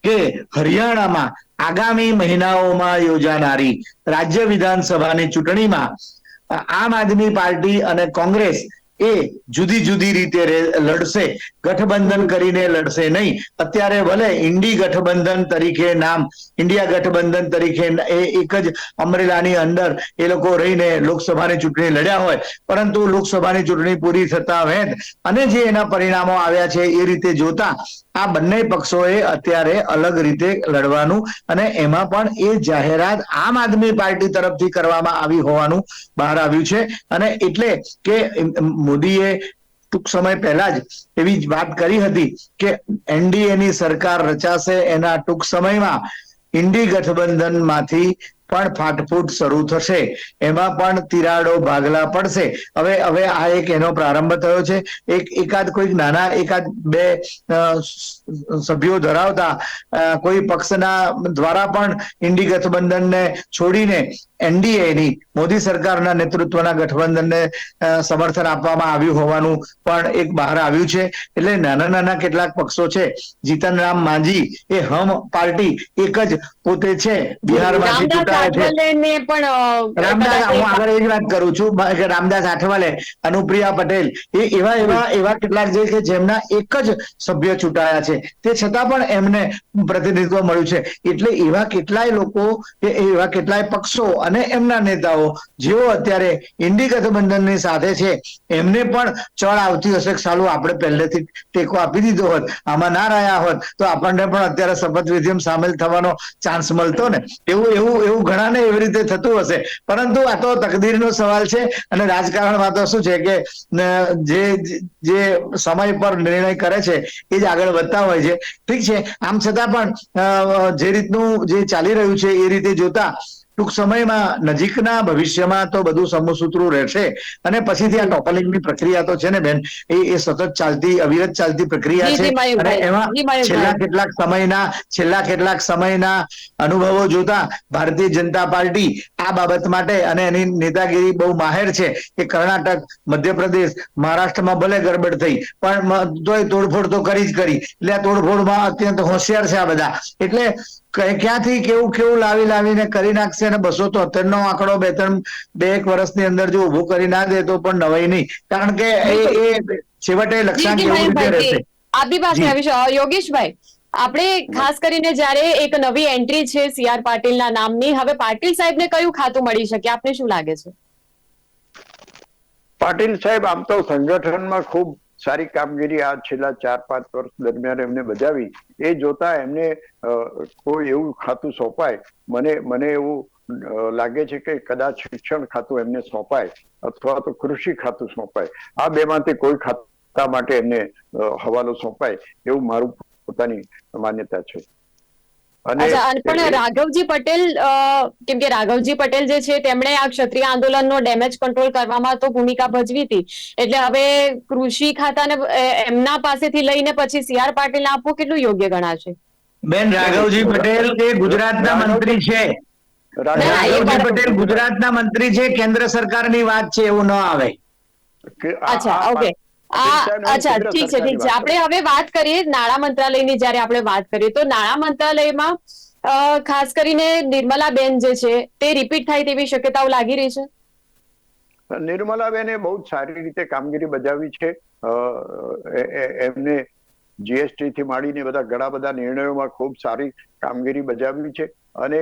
કે હરિયાણામાં આગામી મહિનાઓમાં યોજાનારી રાજ્ય વિધાનસભાની ચૂંટણીમાં આમ આદમી પાર્ટી અને કોંગ્રેસ એ જુદી જુદી રીતે લડશે, ગઠબંધન કરીને લડશે નહીં. અત્યારે ભલે ઇન્ડિયા ગઠબંધન તરીકે એક જ અમરેલાની અંદર એ લોકો રહીને લોકસભાની ચૂંટણી લડ્યા હોય, પરંતુ લોકસભાની ચૂંટણી પૂરી થતા વેત અને જે એના પરિણામો આવ્યા છે એ રીતે જોતા આ બંને પક્ષોએ અત્યારે અલગ રીતે લડવાનું, અને એમાં પણ એ જાહેરાત આમ આદમી પાર્ટી તરફથી કરવામાં આવી હોવાનું બહાર આવ્યું છે. અને એટલે કે મોદીએ ટૂંક સમય પહેલા જ એવી વાત કરી હતી કે એનડીએ ની સરકાર રચાશે, એના ટૂંક સમયમાં ઇન્ડી ગઠબંધનમાંથી પણ ફાટફૂટ શરૂ થશે, એમાં પણ તિરાડો ભાગલા પડશે. હવે આ એક એનો પ્રારંભ થયો છે. એકાદ કોઈક નાના એકાદ બે સભ્યો ધરાવતા કોઈ પક્ષના દ્વારા પણ ઇન્ડી ગઠબંધનને છોડીને એનડીએ ની મોદી સરકારના નેતૃત્વના ગઠબંધનને સમર્થન આપવામાં આવ્યું હોવાનું પણ એક બહાર આવ્યું છે. એટલે નાના નાના કેટલાક પક્ષો છે. જીતન રામ માંઝી એ હમ પાર્ટી એક જ પોતે છે, બિહારમાંથી ચૂંટાયા છે. રામદાસ, હું આગળ એ જ વાત કરું છું કે રામદાસ આઠવલે, અનુપ્રિયા પટેલ, એ એવા કેટલાક જે કે જેમના એક જ સભ્ય ચૂંટાયા છે, તે છતાં પણ એમને પ્રતિનિધિત્વ મળ્યું છે. એટલે એવા કેટલાય લોકો, એવા કેટલાય પક્ષો અને એમના નેતાઓ જેઓ અત્યારે ઇન્ડી ગઠબંધનની સાથે છે, એમને પણ ચળ આવતી હશે કે સાલું આપણે પહેલેથી ટેકો આપી દીધો હોત, આમાં ના રહ્યા હોત તો આપણને પણ અત્યારે શપથવિધિમાં સામેલ થવાનો ચાન્સ મળતો ને. એવું ઘણાને એવી રીતે થતું હશે. પરંતુ આ તો તકદીરનો સવાલ છે, અને રાજકારણમાં તો શું છે કે જે સમય પર નિર્ણય કરે છે એ જ આગળ વધતા હોય છે. ઠીક છે, આમ છતાં પણ જે રીતનું જે ચાલી રહ્યું છે એ રીતે જોતા ટૂંક સમયમાં નજીકના ભવિષ્યમાં તો બધું સમસૂત્રું રહેશે, અને પછીથી આ ટોપલિંગની પ્રક્રિયા તો છે ને બેન, એ સતત ચાલતી, અવિરત ચાલતી પ્રક્રિયા છે. અને એમાં છેલ્લા કેટલાક સમયના અનુભવો જોતા ભારતીય જનતા પાર્ટી આ બાબત માટે, અને એની નેતાગીરી બહુ માહેર છે, કે કર્ણાટક, મધ્યપ્રદેશ, મહારાષ્ટ્રમાં ભલે ગડબડ થઈ પણ તોય તોડફોડ તો કરી જ કરી. એટલે આ તોડફોડમાં અત્યંત હોશિયાર છે આ બધા. એટલે ક્યાંથી કેવું લાવીને કરી નાખશે. અને 273 નો આંકડો બે એક વર્ષની અંદર જો ઉભો કરી ના દે તો પણ નવાઈ નહીં, કારણ કે એ છેવટે લક્ષ્યાંક એવું રીતે રહેશે. આપની પાસે આવીશ યોગેશભાઈ. આપણે ખાસ કરીને જ્યારે એક નવી એન્ટ્રી છે CR પાટીલના નામની, હવે પાટીલ સાહેબને કયું ખાતું મળી શકે, આપને શું લાગે છે? પાટીલ સાહેબ આમ તો સંગઠનમાં ખૂબ સારી કામગીરી આ છેલ્લા 4-5 વર્ષ દરમિયાન એમને બજાવી, એ જોતા એમને કોઈ એવું ખાતું સોંપાય, મને એવું લાગે છે કે કદાચ શિક્ષણ ખાતું એમને સોંપાય અથવા તો કૃષિ ખાતું સોંપાય. આ બેમાંથી કોઈ ખાતા માટે એમને હવાલો સોંપાય એવું મારું પોતાની માન્યતા છે. પણ રાઘવજી પટેલ, કેમ કે રાઘવજી પટેલ જે છે તેમણે આ ક્ષત્રિય આંદોલનનો ડેમેજ કંટ્રોલ કરવામાં તો ભૂમિકા ભજવી હતી, એટલે હવે કૃષિ ખાતાને એમના પાસેથી લઈને પછી CR પાટીલને આપવું કેટલું યોગ્ય ગણાશે? બેન, રાઘવજી પટેલ એ ગુજરાતના મંત્રી છે. રાઘવજી પટેલ ગુજરાતના મંત્રી છે, કેન્દ્ર સરકારની વાત છે, એવું ન આવે. અચ્છા, ઓકે. અચ્છા, ઠીક છે. આપણે હવે વાત કરીએ નાણાં મંત્રાલયની. જ્યારે આપણે વાત કરીએ તો નાણાં મંત્રાલયમાં ખાસ કરીને નિર્મલાબેન જે છે તે રિપીટ થાય તેવી શક્યતાઓ લાગી રહી છે. નિર્મલાબેને બહુ સારી રીતે કામગીરી બજાવી છે. એમને GST થી માંડીને ઘણા બધા નિર્ણયોમાં ખૂબ સારી કામગીરી બજાવી છે, અને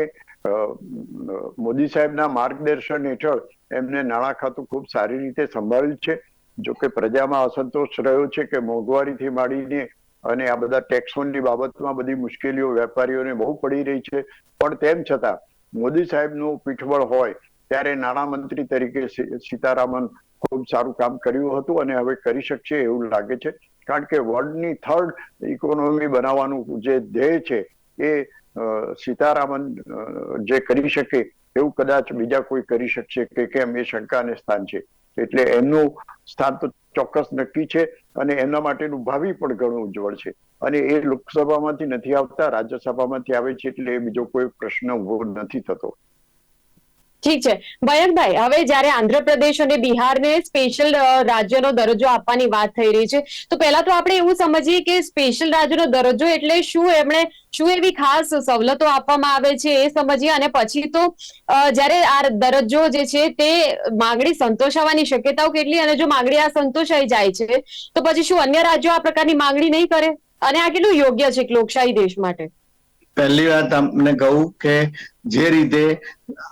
મોદી સાહેબના માર્ગદર્શન હેઠળ એમને નાણાં ખાતું ખૂબ સારી રીતે સંભાળ્યું છે. જોકે પ્રજામાં અસંતોષ રહ્યો છે કે મોંઘવારીથી માંડીને અને આ બધા ટેક્સોની બાબતમાં બધી મુશ્કેલીઓ વેપારીઓને બહુ પડી રહી છે. પણ તેમ છતાં મોદી સાહેબનું પીઠબળ હોય ત્યારે નાણામંત્રી તરીકે સીતારામન ખૂબ સારું કામ કર્યું હતું, અને હવે કરી શકશે એવું લાગે છે. કારણ કે વર્લ્ડની 3rd ઇકોનોમી બનાવવાનું જે ધ્યેય છે એ સીતારામન જે કરી શકે એવું કદાચ બીજા કોઈ કરી શકશે કે કેમ, એ શંકાને સ્થાન છે. એટલે એમનું સ્થાન તો ચોક્કસ નક્કી છે, અને એમના માટેનું ભાવિ પણ ઘણું ઉજ્જવળ છે. અને એ લોકસભામાંથી નથી આવતા, રાજ્યસભામાંથી આવે છે, એટલે એ બીજો કોઈ પ્રશ્ન ઉભો નથી થતો. ઠીક છે મયંકભાઈ, હવે જ્યારે આંધ્રપ્રદેશ અને બિહારને સ્પેશિયલ રાજ્યનો દરજ્જો આપવાની વાત થઈ રહી છે, તો પહેલા તો આપણે એવું સમજીએ કે સ્પેશિયલ રાજ્યનો દરજ્જો એટલે શું, એમણે શું એવી ખાસ સવલતો આપવામાં આવે છે એ સમજીએ, અને પછી તો જ્યારે આ દરજ્જો જે છે તે માંગણી સંતોષાવાની શક્યતાઓ કેટલી, અને જો માંગણી આ સંતોષાઈ જાય છે તો પછી શું અન્ય રાજ્યો આ પ્રકારની માંગણી નહીં કરે, અને આ કેટલું યોગ્ય છે લોકશાહી દેશ માટે? પહેલી વાત તમને કહું કે જે રીતે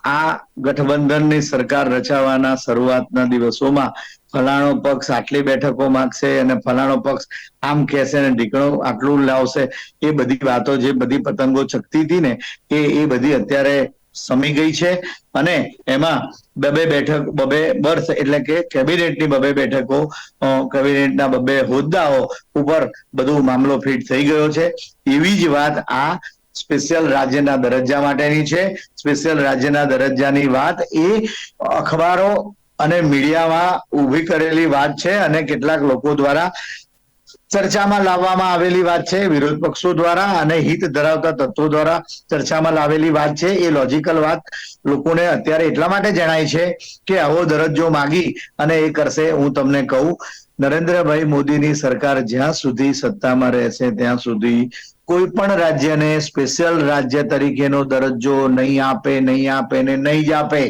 આ ગઠબંધનની સરકાર રચાવાના શરૂઆતના દિવસોમાં ફલાણો પક્ષ આટલી બેઠકો માંગશે અને ફલાણો પક્ષ આમ કહેશે અને ઢીકણો આટલું લાવશે, એ બધી વાતો જે બધી પતંગો ચકતી હતી ને એ બધી અત્યારે સમી ગઈ છે. અને એમાં બબે બર્થ એટલે કે કેબિનેટની બબે બેઠકો, કેબિનેટના બબે હોદ્દાઓ ઉપર બધું મામલો ફિટ થઈ ગયો છે. એવી જ વાત આ સ્પેશિયલ રાજ્યના દરજ્જા માટેની છે. સ્પેશિયલ રાજ્યના દરજ્જાની વાત એ અખબારો અને મીડિયામાં ઊભી કરેલી વાત છે અને કેટલાક લોકો દ્વારા ચર્ચામાં લાવવામાં આવેલી વાત છે, વિરોધ પક્ષો દ્વારા અને હિત ધરાવતા તત્વો દ્વારા ચર્ચામાં લાવેલી વાત છે. એ લોજિકલ વાત લોકોને અત્યારે એટલા માટે જણાય છે કે આવો દરજ્જો માગી અને એ કરશે. હું તમને કહું, નરેન્દ્રભાઈ મોદીની સરકાર જ્યાં સુધી સત્તામાં રહેશે ત્યાં સુધી કોઈ પણ રાજ્યને સ્પેશિયલ રાજ્ય તરીકેનો દરજ્જો નહીં આપે ને નહીં જ આપે.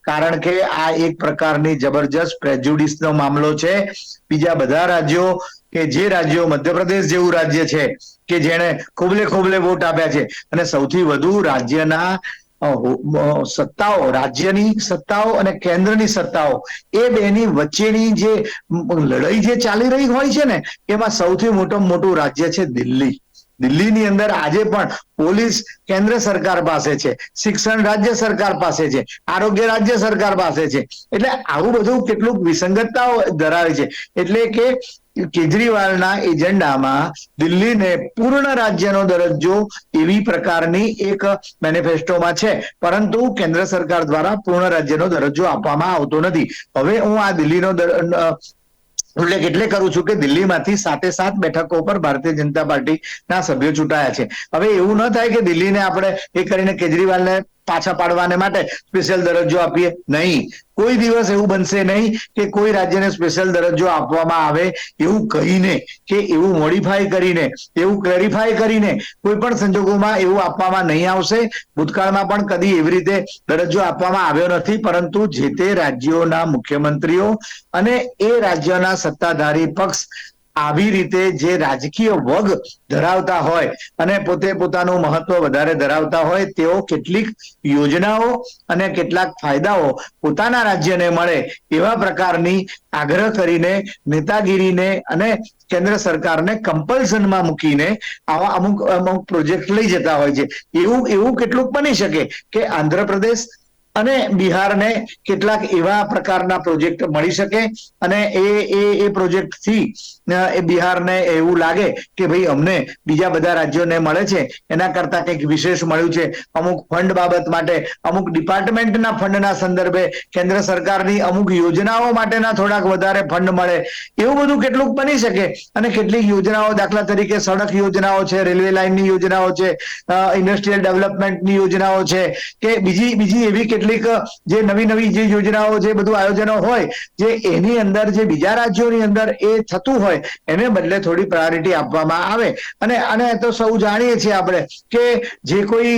કારણ કે આ એક પ્રકારની જબરજસ્ત પ્રેજ્યુડિસનો મામલો છે. બીજા બધા રાજ્યો કે જે રાજ્યો મધ્યપ્રદેશ જેવું રાજ્ય છે કે જેણે ખોબલે વોટ આપ્યા છે અને સૌથી વધુ રાજ્યના સત્તાઓ, રાજ્યની સત્તાઓ અને કેન્દ્રની સત્તાઓ, એ બેની વચ્ચેની જે લડાઈ જે ચાલી રહી હોય છે ને, એમાં સૌથી મોટું રાજ્ય છે દિલ્હી. દિલ્હીની અંદર આજે પણ પોલીસ કેન્દ્ર સરકાર પાસે છે, શિક્ષણ રાજ્ય સરકાર પાસે છે, આરોગ્ય રાજ્ય સરકાર પાસે છે. એટલે આવું બધું કેટલુંક વિસંગતતાઓ ધરાવે છે. એટલે કે કેજરીવાલના એજન્ડામાં દિલ્હીને પૂર્ણ રાજ્યનો દરજ્જો એવી પ્રકારની એક મેનિફેસ્ટોમાં છે, પરંતુ કેન્દ્ર સરકાર દ્વારા પૂર્ણ રાજ્યનો દરજ્જો આપવામાં આવતો નથી. હવે હું આ દિલ્હીનો ઉલ્લેખ એટલે કરું છું કે દિલ્હીમાંથી 7 બેઠકો પર ભારતીય જનતા પાર્ટીના સભ્યો ચૂંટાયા છે. હવે એવું ન થાય કે દિલ્હીને આપણે એ કરીને કેજરીવાલને પાછા પાડવાને માટે સ્પેશિયલ દરજ્જો આપીએ. નહીં, કોઈ દિવસ એવું બનશે નહીં કે કોઈ રાજ્યને સ્પેશિયલ દરજ્જો આપવામાં આવે એવું કહીને કે એવું મોડિફાઈ કરીને, એવું ક્લેરિફાઈ કરીને કોઈ પણ સંજોગોમાં એવું આપવામાં નહીં આવશે. ભૂતકાળમાં પણ કદી એવી રીતે દરજ્જો આપવામાં આવ્યો નથી, પરંતુ જે તે રાજ્યોના મુખ્યમંત્રીઓ અને એ રાજ્યોના સત્તાધારી પક્ષ આવી રીતે જે રાજકીય વગ ધરાવતા હોય અને પોતે પોતાનું મહત્વ વધારે ધરાવતા હોય, તેઓ કેટલીક યોજનાઓ અને કેટલાક ફાયદાઓ પોતાના રાજ્યને મળે એવા પ્રકારની આગ્રહ કરીને નેતાગીરીને અને કેન્દ્ર સરકારને કમ્પલ્શનમાં મૂકીને આવા અમુક પ્રોજેક્ટ લઈ જતા હોય છે. એવું કેટલુંક બની શકે કે આંધ્રપ્રદેશ અને બિહારને કેટલાક એવા પ્રકારના પ્રોજેક્ટ મળી શકે અને એ પ્રોજેક્ટ થી એ બિહારને એવું લાગે કે ભાઈ અમને બીજા બધા રાજ્યોને મળે છે એના કરતા કંઈક વિશેષ મળ્યું છે. અમુક ફંડ બાબત માટે, અમુક ડિપાર્ટમેન્ટના ફંડના સંદર્ભે કેન્દ્ર સરકારની અમુક યોજનાઓ માટેના થોડાક વધારે ફંડ મળે, એવું બધું કેટલુંક બની શકે. અને કેટલીક યોજનાઓ, દાખલા તરીકે સડક યોજનાઓ છે, રેલવે લાઇનની યોજનાઓ છે, ઇન્ડસ્ટ્રીયલ ડેવલપમેન્ટની યોજનાઓ છે કે બીજી એવી કેટલીક જે નવી જે યોજનાઓ, જે બધું આયોજનો હોય, જે એની અંદર જે બીજા રાજ્યોની અંદર એ થતું હોય એને બદલે થોડી પ્રાયોરિટી આપવામાં આવે. અને તો સૌ જાણીએ છીએ આપણે કે જે કોઈ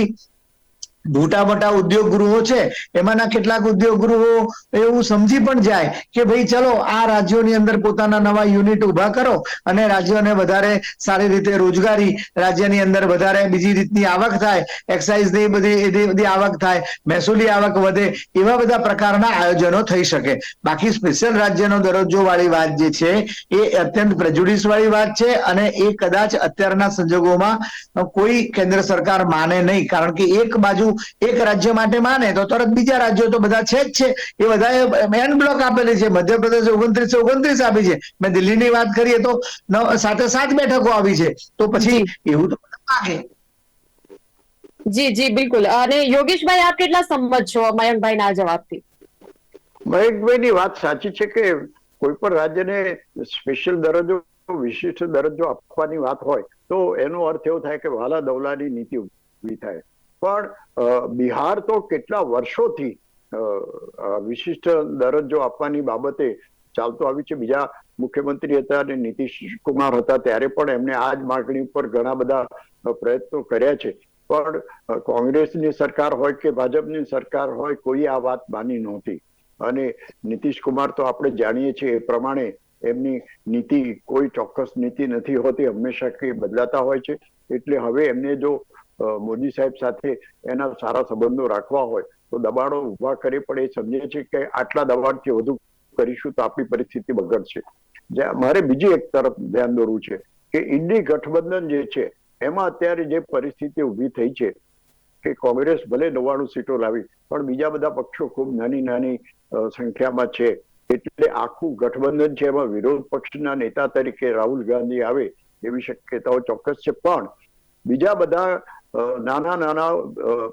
મોટા ઉદ્યોગ ગૃહો છે એમાંના કેટલાક ઉદ્યોગ ગૃહો એવું સમજી પણ જાય કે ભાઈ ચલો આ રાજ્યોની અંદર પોતાના નવા યુનિટ ઉભા કરો અને રાજ્યોને વધારે સારી રીતે રોજગારી, રાજ્યની અંદર વધારે બીજી રીતની આવક થાય, એક્સાઇઝની બધી આવક થાય, મહેસૂલી આવક વધે, એવા બધા પ્રકારના આયોજનો થઈ શકે. બાકી સ્પેશિયલ રાજ્યનો દરજ્જો વાળી વાત જે છે એ અત્યંત પ્રેજુડિસ વાળી વાત છે અને એ કદાચ અત્યારના સંજોગોમાં કોઈ કેન્દ્ર સરકાર માને નહીં. કારણ કે એક બાજુ એક રાજ્ય માટે માને તો તરત બીજા રાજ્યો તો બધા છે જ છે, એ બધાએ એન બ્લોક આપેલી છે. મધ્યપ્રદેશ 29 આપી છે. મેં દિલ્હીની વાત કરીએ તો 7 બેઠકો આવી છે. તો પછી એવું તો લાગે. જી બિલકુલ. અને યોગેશભાઈ, આપ કેટલા સંમત છો મયંકભાઈના જવાબથી? મયંકભાઈની વાત સાચી છે કે કોઈ પણ રાજ્યને સ્પેશિયલ દરજ્જો, વિશિષ્ટ દરજ્જો આપવાની વાત હોય તો એનો અર્થ એવો થાય કે વાલા દવલાની નીતિ ઊભી થાય. પણ બિહાર તો કેટલા વર્ષોથી વિશિષ્ટ દરજ્જો આપવાની બાબતે ચાલતો આવી છે. બીજા મુખ્યમંત્રી હતા અને નીતિશ કુમાર હતા ત્યારે પણ એમને આ જ માગણી ઉપર ઘણા બધા પ્રયત્નો કર્યા છે. પણ કોંગ્રેસની સરકાર હોય કે ભાજપની સરકાર હોય, કોઈ આ વાત માની નહોતી. અને નીતિશ કુમાર તો આપણે જાણીએ છીએ એ પ્રમાણે એમની નીતિ કોઈ ચોક્કસ નીતિ નથી હોતી, હંમેશા કંઈ બદલાતા હોય છે. એટલે હવે એમને જો મોદી સાહેબ સાથે એના સારા સંબંધો રાખવા હોય તો દબાણો ઉભા કરી પડે એ સમજે છે કે આટલા દબાણથી વધુ કરીશું તો આપણી પરિસ્થિતિ બગડશે. મારે બીજી એક તરફ ધ્યાન દોરવું છે કે ઇન્ડી ગઠબંધન જે છે એમાં અત્યારે જે પરિસ્થિતિ ઊભી થઈ છે કે કોંગ્રેસ ભલે 99 સીટો લાવી પણ બીજા બધા પક્ષો ખૂબ નાની સંખ્યામાં છે, એટલે આખું ગઠબંધન છે એમાં વિરોધ પક્ષના નેતા તરીકે રાહુલ ગાંધી આવે એવી શક્યતાઓ ચોક્કસ છે. પણ બીજા બધા નાના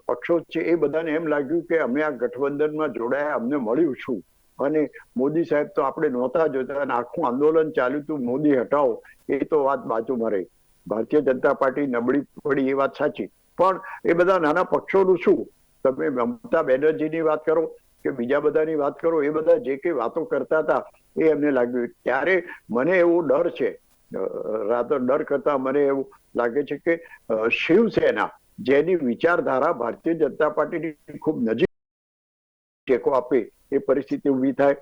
પક્ષો છે એ બધાને એમ લાગ્યું કે અમે આ ગઠબંધનમાં જોડાયા, અમને મળ્યું શું, અને મોદી સાહેબ તો આપણે નહોતા જોતા અને આખું આંદોલન ચાલ્યું હતું મોદી હટાવો, એ તો વાત બાજુમાં રહી. ભારતીય જનતા પાર્ટી નબળી પડી એ વાત સાચી, પણ એ બધા નાના પક્ષોનું શું? તમે મમતા બેનર્જીની વાત કરો કે બીજા બધાની વાત કરો, એ બધા જે કઈ વાતો કરતા હતા એ એમને લાગ્યું. ત્યારે મને એવો ડર છે, ડર કરતા મને એવું લાગે છે કે શિવસેના જેની વિચારધારા ભારતીય જનતા પાર્ટીની ખૂબ નજીક ટેકો આપે એ પરિસ્થિતિ ઊભી થાય.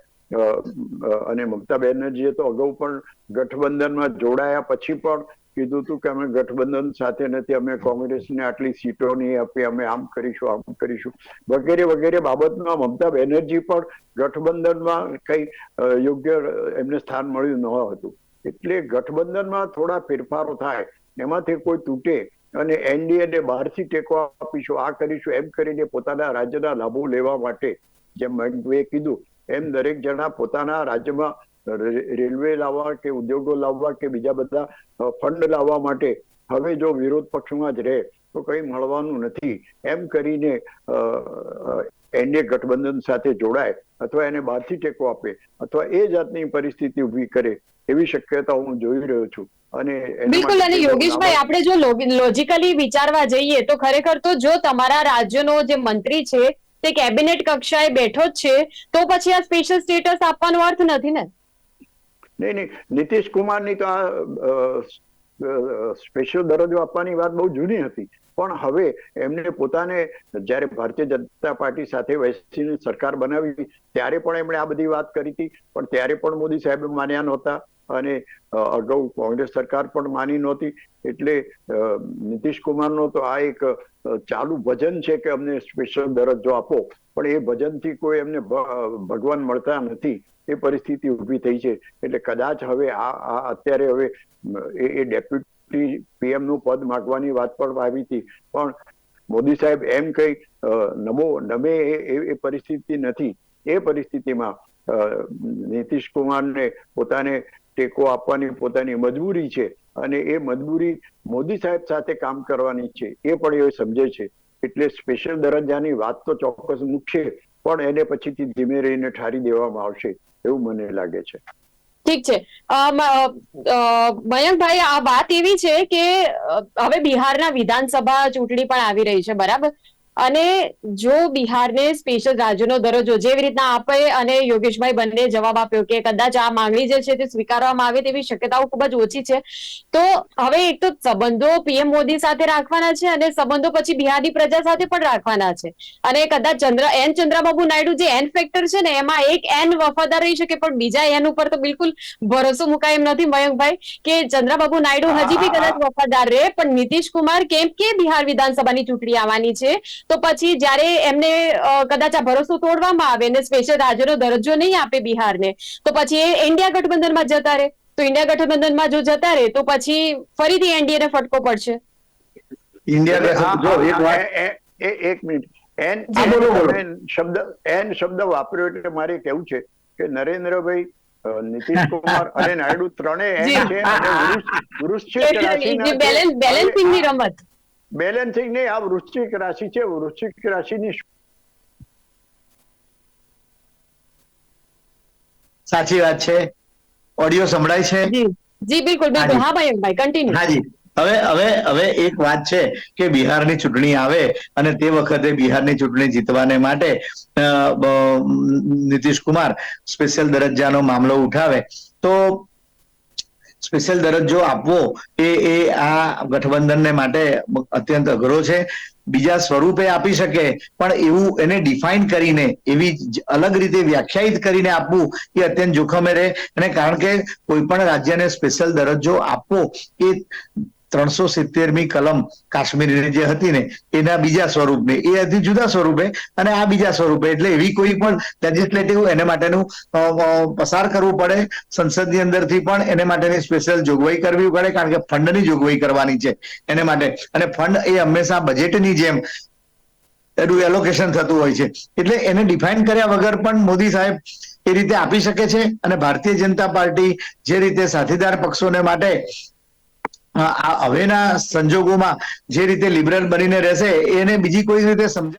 અને મમતા બેનર્જીએ તો અગાઉ પણ ગઠબંધનમાં જોડાયા પછી પણ કીધું હતું કે અમે ગઠબંધન સાથે નથી, અમે કોંગ્રેસને આટલી સીટો નહીં આપી, અમે આમ કરીશું વગેરે વગેરે બાબતમાં મમતા બેનર્જી પણ ગઠબંધનમાં કઈ યોગ્ય એમને સ્થાન મળ્યું ન હતું. એટલે ગઠબંધનમાં થોડા ફેરફારો થાય, એમાંથી કોઈ તૂટે અને એનડીએને બહારથી ટેકો આપીશું, આ કરીશું, એમ કરીને પોતાના રાજ્યના લાભો લેવા માટે જેમ મયંકભાઈએ કીધું એમ દરેક જણા પોતાના રાજ્યમાં રેલવે લાવવા કે ઉદ્યોગો લાવવા કે બીજા બધા ફંડ લાવવા માટે હવે જો વિરોધ પક્ષમાં જ રહે તો કઈ મળવાનું નથી એમ કરીને એનડીએ ગઠબંધન સાથે જોડાય અથવા એને બહારથી ટેકો આપે અથવા એ જાતની પરિસ્થિતિ ઊભી કરે એવી શક્યતા હું જોઈ રહ્યો છું. અને બિલકુલ. અને યોગેશભાઈ, આપણે જો લોજિકલી વિચારવા જઈએ તો ખરેખર તો જો તમારા રાજ્યનો જે મંત્રી છે તે કેબિનેટ કક્ષાએ બેઠો જ છે તો પછી આ સ્પેશિયલ સ્ટેટસ આપવાનો અર્થ નથી ને? નહીં, નીતિશ કુમારની તો આ સ્પેશિયલ દરજ્જો આપવાની વાત બહુ જૂની હતી, પણ હવે એમને પોતાને જ્યારે ભારતીય જનતા પાર્ટી સાથે બેસીને સરકાર બનાવી ત્યારે પણ એમણે આ બધી વાત કરી હતી, પણ ત્યારે પણ મોદી સાહેબ માન્યા નહોતા અને અગાઉ કોંગ્રેસ સરકાર પણ માની નહોતી. એટલે નીતિશ કુમારનો તો આ એક ચાલુ ભજન છે કે અમને સ્પેશિયલ દરજ્જો આપો, પણ એ ભજનથી કોઈ એમને ભગવાન મળતા નથી, એ પરિસ્થિતિ ઊભી થઈ છે. એટલે કદાચ હવે અત્યારે હવે એ ડેપ્યુટી પીએમ નું પદ માંગવાની વાત પણ આવી હતી, પણ મોદી સાહેબ એમ કઈ નમે એ પરિસ્થિતિ નથી. એ પરિસ્થિતિમાં નીતિશ કુમારને પોતાને ટેકો આપવાની પોતાની મજબૂરી છે અને એ મજબૂરી મોદી સાહેબ સાથે કામ કરવાની છે એ પણ એ સમજે છે. એટલે સ્પેશિયલ દરજ્જાની વાત તો ચોક્કસ મૂકશે, પણ એને પછીથી ધીમે રહીને ઠારી દેવામાં આવશે એવું મને લાગે છે. ઠીક છે. મયંકભાઈ, આ વાત એવી છે કે હવે બિહારના વિધાનસભા ચૂંટણી પણ આવી રહી છે, બરાબર? અને જો બિહારને સ્પેશિયલ રાજ્યનો દરજ્જો જેવી રીતના આપે, અને યોગેશભાઈ બંને જવાબ આપ્યો કે કદાચ આ માંગણી જે છે તે સ્વીકારવામાં આવે તેવી શક્યતાઓ ખૂબ જ ઓછી છે, તો હવે એક તો સંબંધો પીએમ મોદી સાથે રાખવાના છે અને સંબંધો પછી બિહારની પ્રજા સાથે પણ રાખવાના છે, અને કદાચ ચંદ્રબાબુ નાયડુ જે એન ફેક્ટર છે ને એમાં એક એન વફાદાર રહી શકે, પણ બીજા એન ઉપર તો બિલકુલ ભરોસો મુકાય એમ નથી મયંકભાઈ, કે ચંદ્રબાબુ નાયડુ હજી બી કદાચ વફાદાર રહે, પણ નીતિશ કુમાર કેમ કે બિહાર વિધાનસભાની ચૂંટણી આવવાની છે તો પછી જ્યારે એમને કદાચ આ ભરોસો તોડવામાં આવે ને સ્પેશિયલ રાજ્યનો દરજ્જો નહીં આપે બિહારને, તો પછી એ ઇન્ડિયા ગઠબંધનમાં જતા રહે. તો ઇન્ડિયા ગઠબંધનમાં જો જતા રહે તો પછી ફરીથી એનડીએને ફટકો પડશે. એક મિનિટ, એન શબ્દ વાપર્યો એટલે મારે કેવું છે કે નરેન્દ્રભાઈ, નીતિશ કુમાર અને નાયડુ ત્રણેય એન છે અને વૃશ્ચિક રાશિના બેલેન્સિંગની રમત. બેલેન્સિંગ નહીં, આ વૃશ્ચિક રાશિ છે. વૃશ્ચિક રાશિની સાચી વાત છે. ઓડિયો સંભળાય છે? જી બિલકુલ બિલકુલ. હા મયંકભાઈ, કન્ટિન્યુ. હાજી. હવે એક વાત છે કે બિહારની ચૂંટણી આવે અને તે વખતે બિહારની ચૂંટણી જીતવાને માટે નીતિશ કુમાર સ્પેશિયલ દરજ્જાનો મામલો ઉઠાવે તો સ્પેશિયલ દરજ્જો આપવો એ આ ગઠબંધનને માટે અત્યંત અઘરો છે. બીજા સ્વરૂપે આપી શકે, પણ એવું એને ડિફાઇન કરીને એવી અલગ રીતે વ્યાખ્યાયિત કરીને આપવું એ અત્યંત જોખમે રહે. અને કારણ કે કોઈ પણ રાજ્યને સ્પેશિયલ દરજ્જો આપવો એ 370મી કલમ કાશ્મીરની જે હતી ને એના બીજા સ્વરૂપને એ હતી જુદા સ્વરૂપે અને આ બીજા સ્વરૂપે, એટલે એવી કોઈ પણ લેજિસ્લેટિવ એને માટેનું પસાર કરવું પડે સંસદની અંદરથી, પણ એને માટેની સ્પેશિયલ જોગવાઈ કરવી પડે, કારણ કે ફંડની જોગવાઈ કરવાની છે એને માટે, અને ફંડ એ હંમેશા બજેટની જેમ એનું એલોકેશન થતું હોય છે, એટલે એને ડિફાઇન કર્યા વગર પણ મોદી સાહેબ એ રીતે આપી શકે છે. અને ભારતીય જનતા પાર્ટી જે રીતે સાથીદાર પક્ષોને માટે હવેના સંજોગોમાં જે રીતે લિબરલ બનીને રહેશે એને બીજી કોઈ રીતે સમજ